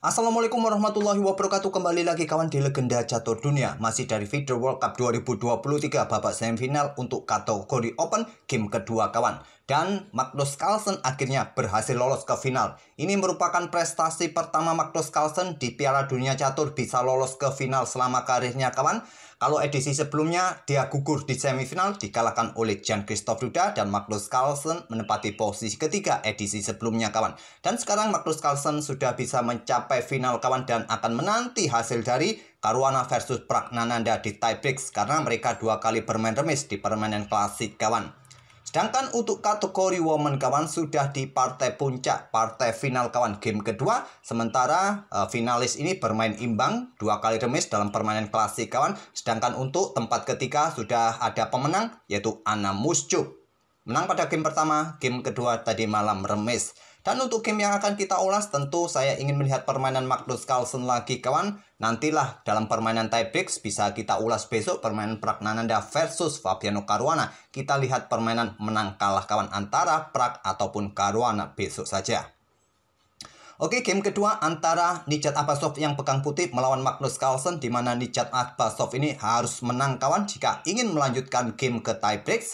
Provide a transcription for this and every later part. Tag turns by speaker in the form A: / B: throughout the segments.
A: Assalamualaikum warahmatullahi wabarakatuh. Kembali lagi kawan di Legenda Catur Dunia. Masih dari video World Cup 2023 babak semifinal untuk kategori Open game kedua kawan. Dan Magnus Carlsen akhirnya berhasil lolos ke final. Ini merupakan prestasi pertama Magnus Carlsen di Piala Dunia Catur bisa lolos ke final selama karirnya kawan. Kalau edisi sebelumnya dia gugur di semifinal dikalahkan oleh Jan-Christoph Duda dan Magnus Carlsen menempati posisi ketiga edisi sebelumnya kawan. Dan sekarang Magnus Carlsen sudah bisa mencapai final kawan dan akan menanti hasil dari Caruana versus Praggnanandhaa di tiebreak karena mereka dua kali bermain remis di permainan klasik kawan. Sedangkan untuk kategori women kawan sudah di partai puncak, partai final kawan game kedua. Sementara finalis ini bermain imbang, dua kali remis dalam permainan klasik kawan. Sedangkan untuk tempat ketiga sudah ada pemenang yaitu Anna Muschuk. Menang pada game pertama, game kedua tadi malam remis. Dan untuk game yang akan kita ulas tentu saya ingin melihat permainan Magnus Carlsen lagi kawan. Nantilah dalam permainan tiebreak bisa kita ulas besok permainan Praggnanandhaa versus Fabiano Caruana. Kita lihat permainan menang kalah kawan antara Prag ataupun Caruana besok saja. Oke, game kedua antara Nijat Abbasov yang pegang putih melawan Magnus Carlsen, di mana Nijat Abbasov ini harus menang kawan jika ingin melanjutkan game ke tiebreak.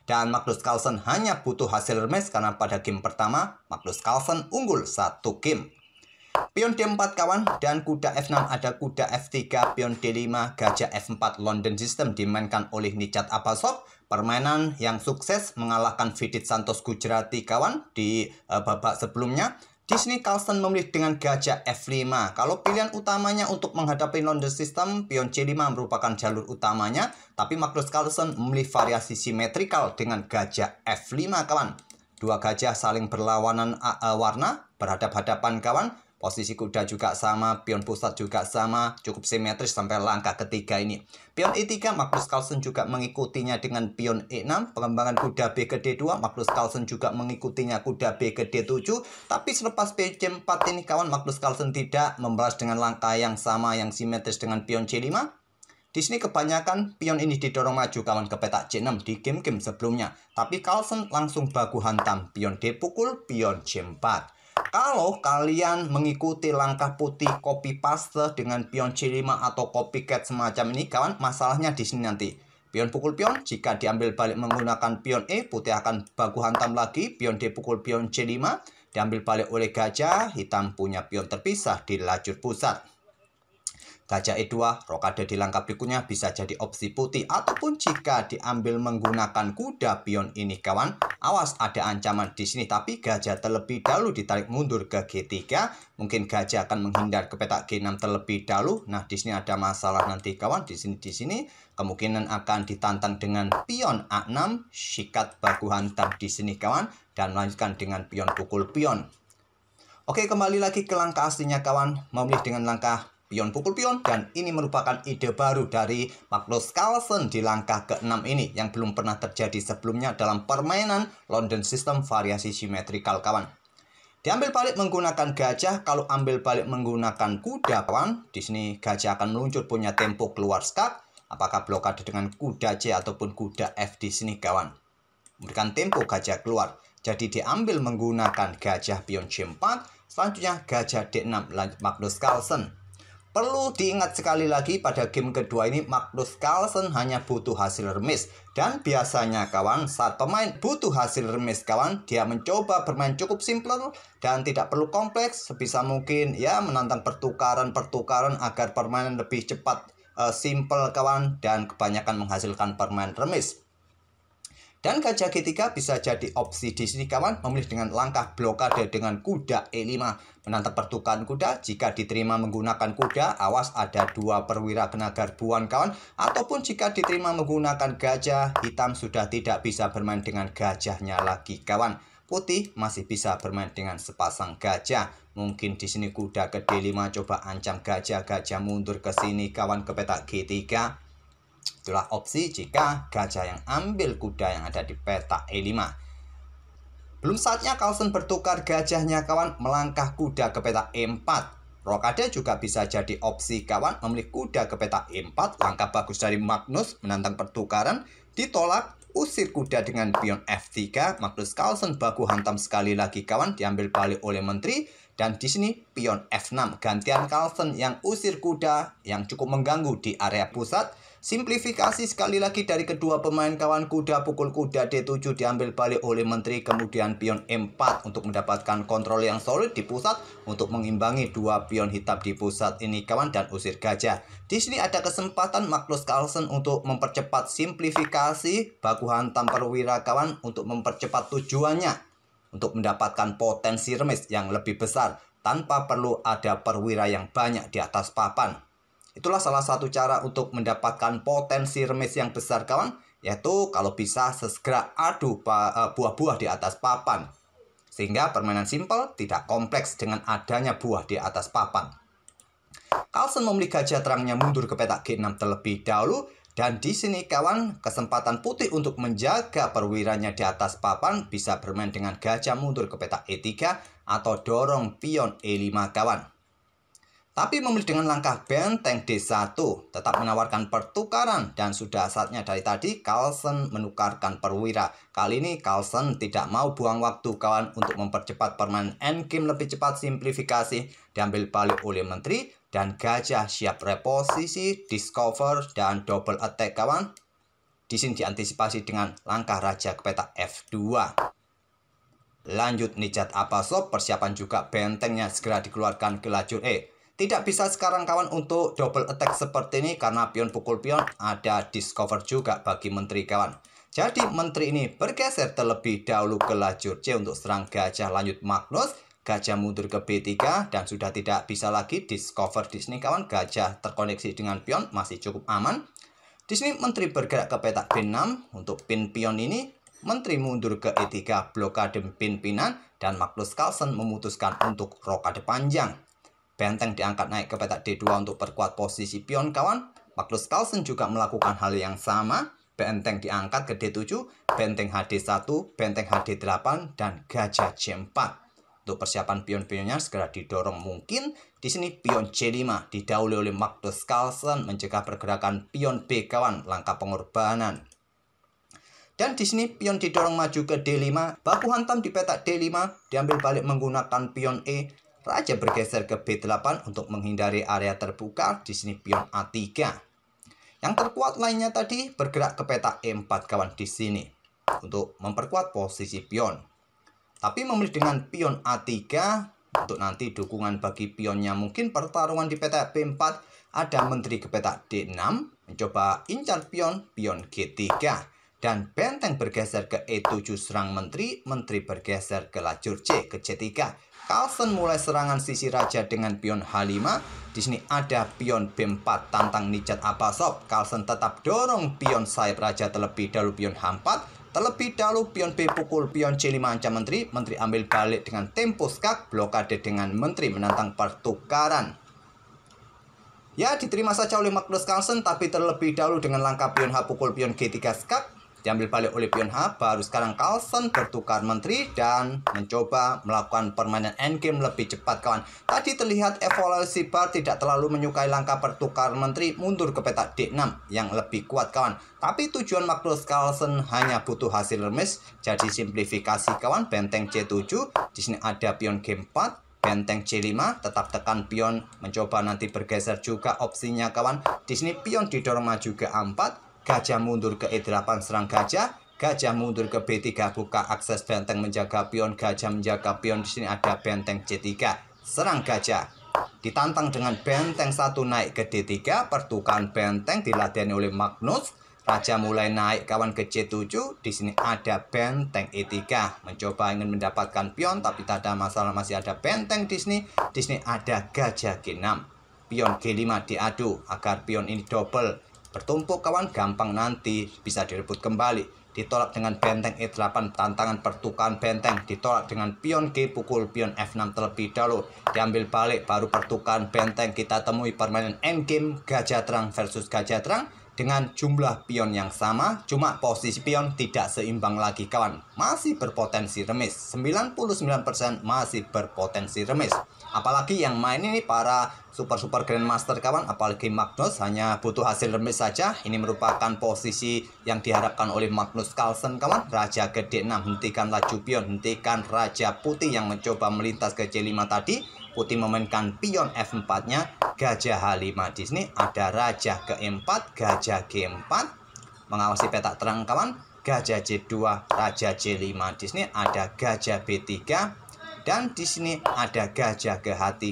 A: Dan Magnus Carlsen hanya butuh hasil remis karena pada game pertama Magnus Carlsen unggul satu game. Pion D4 kawan dan kuda F6 ada kuda F3, pion D5, gajah F4 London System dimainkan oleh Nijat Abbasov. Permainan yang sukses mengalahkan Vidit Santos Gujarati kawan di babak sebelumnya. Di sini Carlsen memilih dengan gajah F5. Kalau pilihan utamanya untuk menghadapi London System, pion C5 merupakan jalur utamanya. Tapi Magnus Carlsen memilih variasi simetrikal dengan gajah F5 kawan. Dua gajah saling berlawanan warna, berhadap-hadapan kawan. Posisi kuda juga sama, pion pusat juga sama, cukup simetris sampai langkah ketiga ini. Pion E3, Magnus Carlsen juga mengikutinya dengan pion E6. Pengembangan kuda B ke D2, Magnus Carlsen juga mengikutinya kuda B ke D7. Tapi selepas pion C4 ini kawan, Magnus Carlsen tidak membalas dengan langkah yang sama, yang simetris dengan pion C5. Di sini kebanyakan pion ini didorong maju kawan ke petak C6 di game-game sebelumnya. Tapi Carlsen langsung baku hantam, pion D pukul, pion C4. Kalau kalian mengikuti langkah putih copy paste dengan pion C5 atau copycat semacam ini kawan, masalahnya di sini nanti. Pion pukul pion, jika diambil balik menggunakan pion E, putih akan baku hantam lagi, pion D pukul pion C5, diambil balik oleh gajah, hitam punya pion terpisah di lajur pusat. Gajah E2, rokade di langkah berikutnya bisa jadi opsi putih. Ataupun jika diambil menggunakan kuda pion ini kawan, awas ada ancaman di sini. Tapi gajah terlebih dahulu ditarik mundur ke G3. Mungkin gajah akan menghindar ke petak G6 terlebih dahulu. Nah di sini ada masalah nanti kawan. Di sini kemungkinan akan ditantang dengan pion A6, sikat baku hantam di sini kawan, dan melanjutkan dengan pion pukul pion. Oke, kembali lagi ke langkah aslinya kawan, memilih dengan langkah pion pukul pion, dan ini merupakan ide baru dari Magnus Carlsen di langkah ke-6 ini yang belum pernah terjadi sebelumnya dalam permainan London System variasi simetrikal kawan. Diambil balik menggunakan gajah, kalau ambil balik menggunakan kuda kawan, di sini gajah akan meluncur punya tempo keluar skak. Apakah blokade dengan kuda C ataupun kuda F di sini kawan? Memberikan tempo gajah keluar. Jadi diambil menggunakan gajah pion C4, selanjutnya gajah D6 lanjut Magnus Carlsen. Perlu diingat sekali lagi pada game kedua ini Magnus Carlsen hanya butuh hasil remis. Dan biasanya kawan saat pemain butuh hasil remis kawan, dia mencoba bermain cukup simple dan tidak perlu kompleks. Sebisa mungkin ya menantang pertukaran agar permainan lebih cepat, simple kawan, dan kebanyakan menghasilkan permainan remis. Dan gajah G3 bisa jadi opsi di sini kawan, memilih dengan langkah blokade dengan kuda E5. Menantang pertukaran kuda, jika diterima menggunakan kuda, awas ada dua perwira kena garbuan kawan. Ataupun jika diterima menggunakan gajah, hitam sudah tidak bisa bermain dengan gajahnya lagi kawan. Putih masih bisa bermain dengan sepasang gajah. Mungkin di sini kuda ke D5 coba ancam gajah mundur ke sini kawan ke petak G3. Itulah opsi jika gajah yang ambil kuda yang ada di petak E5. Belum saatnya Carlsen bertukar gajahnya kawan, melangkah kuda ke petak E4. Rokade juga bisa jadi opsi kawan, memilih kuda ke petak E4. Langkah bagus dari Magnus, menantang pertukaran, ditolak, usir kuda dengan pion F3. Magnus Carlsen baku hantam sekali lagi kawan, diambil balik oleh menteri. Dan di sini pion F6 gantian Carlsen yang usir kuda yang cukup mengganggu di area pusat. Simplifikasi sekali lagi dari kedua pemain kawan, kuda pukul kuda D7 diambil balik oleh menteri. Kemudian pion E4 untuk mendapatkan kontrol yang solid di pusat untuk mengimbangi dua pion hitam di pusat ini kawan, dan usir gajah. Di sini ada kesempatan Magnus Carlsen untuk mempercepat simplifikasi baku hantam perwira kawan, untuk mempercepat tujuannya untuk mendapatkan potensi remis yang lebih besar tanpa perlu ada perwira yang banyak di atas papan. Itulah salah satu cara untuk mendapatkan potensi remis yang besar kawan, yaitu kalau bisa sesegera adu buah-buah di atas papan. Sehingga permainan simpel tidak kompleks dengan adanya buah di atas papan. Carlsen memilih gajah terangnya mundur ke petak G6 terlebih dahulu. Dan di sini kawan, kesempatan putih untuk menjaga perwiranya di atas papan bisa bermain dengan gajah mundur ke petak E3 atau dorong pion E5 kawan. Tapi memilih dengan langkah benteng D1 tetap menawarkan pertukaran, dan sudah saatnya dari tadi Carlsen menukarkan perwira. Kali ini Carlsen tidak mau buang waktu kawan untuk mempercepat permainan endgame lebih cepat. Simplifikasi diambil balik oleh menteri dan gajah siap reposisi, discover dan double attack kawan. Di sini diantisipasi dengan langkah raja ke petak F2. Lanjut Nijat Apasov, persiapan juga bentengnya segera dikeluarkan ke lajur E. Tidak bisa sekarang kawan untuk double attack seperti ini karena pion pukul pion ada discover juga bagi menteri kawan. Jadi menteri ini bergeser terlebih dahulu ke lajur C untuk serang gajah. Lanjut Magnus, gajah mundur ke B3 dan sudah tidak bisa lagi discover di sini kawan. Gajah terkoneksi dengan pion masih cukup aman. Di sini menteri bergerak ke petak B6 untuk pin pion ini. Menteri mundur ke E3 blokade pin-pinan dan Magnus Carlsen memutuskan untuk rokade panjang. Benteng diangkat naik ke petak D2 untuk perkuat posisi pion kawan. Magnus Carlsen juga melakukan hal yang sama. Benteng diangkat ke D7, benteng HD1, benteng HD8, dan gajah C4. Untuk persiapan pion-pionnya segera didorong mungkin. Di sini pion C5 didahului oleh Magnus Carlsen mencegah pergerakan pion B kawan, langkah pengorbanan. Dan di sini pion didorong maju ke D5, baku hantam di petak D5 diambil balik menggunakan pion E. Raja bergeser ke B8 untuk menghindari area terbuka. Di sini pion A3. Yang terkuat lainnya tadi bergerak ke petak E4 kawan di sini untuk memperkuat posisi pion. Tapi memilih dengan pion A3 untuk nanti dukungan bagi pionnya. Mungkin pertarungan di petak B4 ada menteri ke petak D6 mencoba incar pion G3. Dan benteng bergeser ke E7 serang menteri. Menteri bergeser ke lajur C ke C3. Carlsen mulai serangan sisi raja dengan pion H5. Di sini ada pion B4 tantang Nijat Apasov. Carlsen tetap dorong pion sayap raja terlebih dahulu pion H4. Terlebih dahulu pion B pukul pion C5 ancam menteri. Menteri ambil balik dengan tempo skak. Blokade dengan menteri menantang pertukaran. Ya, diterima saja oleh Magnus Carlsen, tapi terlebih dahulu dengan langkah pion H pukul pion G3 skak. Diambil balik oleh pion H, baru sekarang Carlsen bertukar menteri dan mencoba melakukan permainan endgame lebih cepat kawan. Tadi terlihat evaluasi bar tidak terlalu menyukai langkah pertukar menteri mundur ke petak D6 yang lebih kuat kawan. Tapi tujuan Magnus Carlsen hanya butuh hasil remis, jadi simplifikasi kawan. Benteng C7, di sini ada pion G4. Benteng C5 tetap tekan pion, mencoba nanti bergeser juga opsinya kawan. Di sini pion didorong maju ke A4. Gajah mundur ke E8 serang gajah. Gajah mundur ke B3 buka akses benteng menjaga pion. Gajah menjaga pion. Di sini ada benteng C3 serang gajah. Ditantang dengan benteng 1 naik ke D3. Pertukaran benteng diladeni oleh Magnus. Raja mulai naik kawan ke C7. Di sini ada benteng E3. Mencoba ingin mendapatkan pion tapi tak ada masalah, masih ada benteng di sini. Di sini ada gajah G6. Pion G5 diadu agar pion ini double. Bertumpuk kawan, gampang nanti bisa direbut kembali. Ditolak dengan benteng E8, tantangan pertukaran benteng. Ditolak dengan pion G pukul pion F6 terlebih dahulu. Diambil balik baru pertukaran benteng. Kita temui permainan endgame gajah terang versus gajah terang. dengan jumlah pion yang sama, cuma posisi pion tidak seimbang lagi kawan. Masih berpotensi remis. 99% masih berpotensi remis. Apalagi yang main ini para super grandmaster kawan, apalagi Magnus hanya butuh hasil remis saja. Ini merupakan posisi yang diharapkan oleh Magnus Carlsen kawan. Raja ke D6, hentikan laju pion, hentikan raja putih yang mencoba melintas ke C5 tadi. Putih memainkan pion F4-nya, gajah H5. Di sini ada raja ke E4, gajah G4. Mengawasi petak terang kawan, gajah C2, raja C5. Di sini ada gajah B3 dan di sini ada gajah ke H3,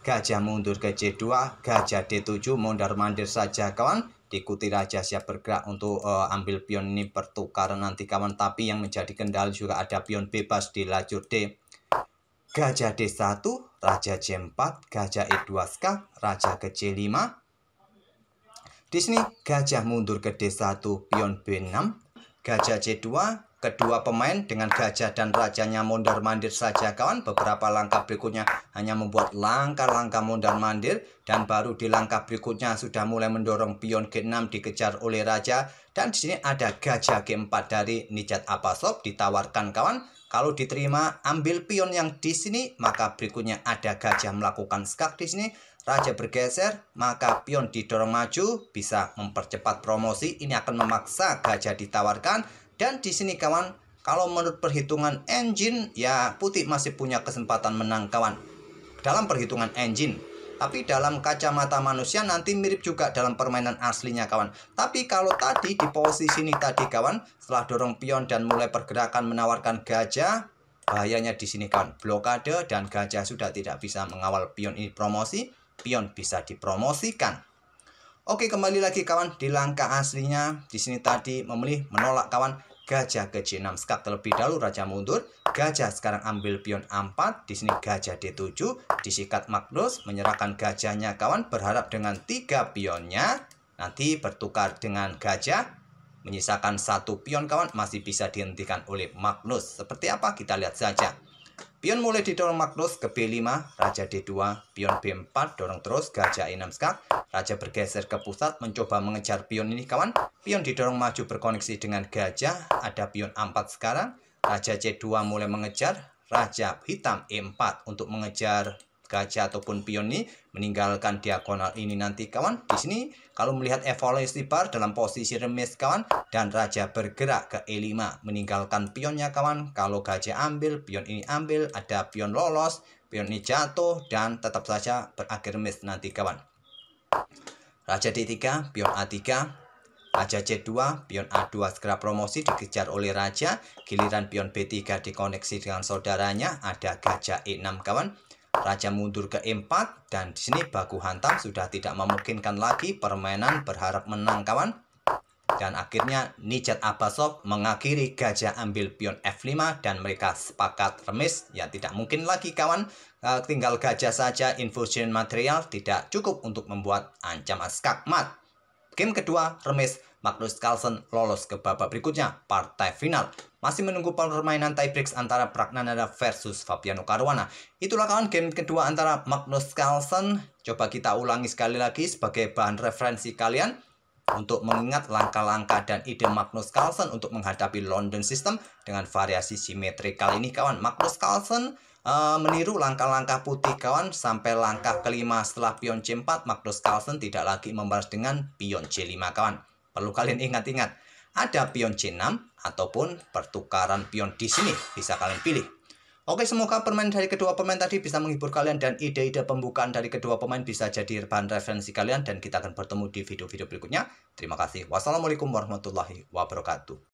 A: gajah mundur ke C2, gajah D7, mondar-mandir saja kawan. Diikuti raja siap bergerak untuk ambil pion ini pertukaran nanti kawan. Tapi yang menjadi kendali juga ada pion bebas di lajur D. Gajah D1, raja C4, gajah E2 skak, raja ke C5. Di sini gajah mundur ke D1, pion B6, gajah C2. Kedua pemain dengan gajah dan rajanya mondar-mandir saja kawan. Beberapa langkah berikutnya hanya membuat langkah-langkah mondar-mandir. Dan baru di langkah berikutnya sudah mulai mendorong pion G6 dikejar oleh raja. Dan di sini ada gajah G4 dari Nijat Apasov ditawarkan kawan. Kalau diterima ambil pion yang di sini, maka berikutnya ada gajah melakukan skak di sini. Raja bergeser, maka pion didorong maju, bisa mempercepat promosi. Ini akan memaksa gajah ditawarkan. Dan di sini kawan, kalau menurut perhitungan engine, ya putih masih punya kesempatan menang kawan. Dalam perhitungan engine. Tapi dalam kacamata manusia nanti mirip juga dalam permainan aslinya kawan. Tapi kalau tadi di posisi ini tadi kawan, setelah dorong pion dan mulai pergerakan menawarkan gajah, bahayanya di sini kawan, blokade dan gajah sudah tidak bisa mengawal pion ini promosi, pion bisa dipromosikan. Oke, kembali lagi kawan di langkah aslinya. Di sini tadi memilih menolak kawan, gajah ke C6 skak terlebih dahulu, raja mundur, gajah sekarang ambil pion A4, di sini gajah D7, disikat Magnus, menyerahkan gajahnya kawan, berharap dengan 3 pionnya nanti bertukar dengan gajah, menyisakan 1 pion kawan, masih bisa dihentikan oleh Magnus. Seperti apa kita lihat saja. Pion mulai didorong Magnus ke B5, raja D2, pion B4, dorong terus, gajah E6 skak, raja bergeser ke pusat, mencoba mengejar pion ini kawan. Pion didorong maju berkoneksi dengan gajah, ada pion A4 sekarang, raja C2 mulai mengejar, raja hitam E4 untuk mengejar gajah ataupun pion ini, meninggalkan diagonal ini nanti kawan. Di sini kalau melihat evaluasi bar dalam posisi remis kawan, dan raja bergerak ke E5 meninggalkan pionnya kawan. Kalau gajah ambil, pion ini ambil, ada pion lolos, pion ini jatuh dan tetap saja berakhir remis nanti kawan. Raja D3, pion A3, raja C2, pion A2 segera promosi dikejar oleh raja. Giliran pion B3 dikoneksi dengan saudaranya, ada gajah E6 kawan. Raja mundur ke E4 dan di sini baku hantam sudah tidak memungkinkan lagi permainan berharap menang kawan. Dan akhirnya Nijat Apasov mengakhiri gajah ambil pion F5 dan mereka sepakat remis. Ya tidak mungkin lagi kawan, tinggal gajah saja, infusion material tidak cukup untuk membuat ancaman skak mat. Game kedua remis, Magnus Carlsen lolos ke babak berikutnya, partai final. Masih menunggu permainan tiebreaks antara Pragnanandha versus Fabiano Caruana. Itulah kawan game kedua antara Magnus Carlsen. Coba kita ulangi sekali lagi sebagai bahan referensi kalian untuk mengingat langkah-langkah dan ide Magnus Carlsen untuk menghadapi London System dengan variasi simetri kali ini kawan. Magnus Carlsen meniru langkah-langkah putih kawan sampai langkah kelima setelah pion C4. Magnus Carlsen tidak lagi membalas dengan pion C5 kawan. Perlu kalian ingat-ingat, ada pion C6 ataupun pertukaran pion di sini bisa kalian pilih. Oke, semoga permainan dari kedua pemain tadi bisa menghibur kalian dan ide-ide pembukaan dari kedua pemain bisa jadi bahan referensi kalian dan kita akan bertemu di video-video berikutnya. Terima kasih. Wassalamualaikum warahmatullahi wabarakatuh.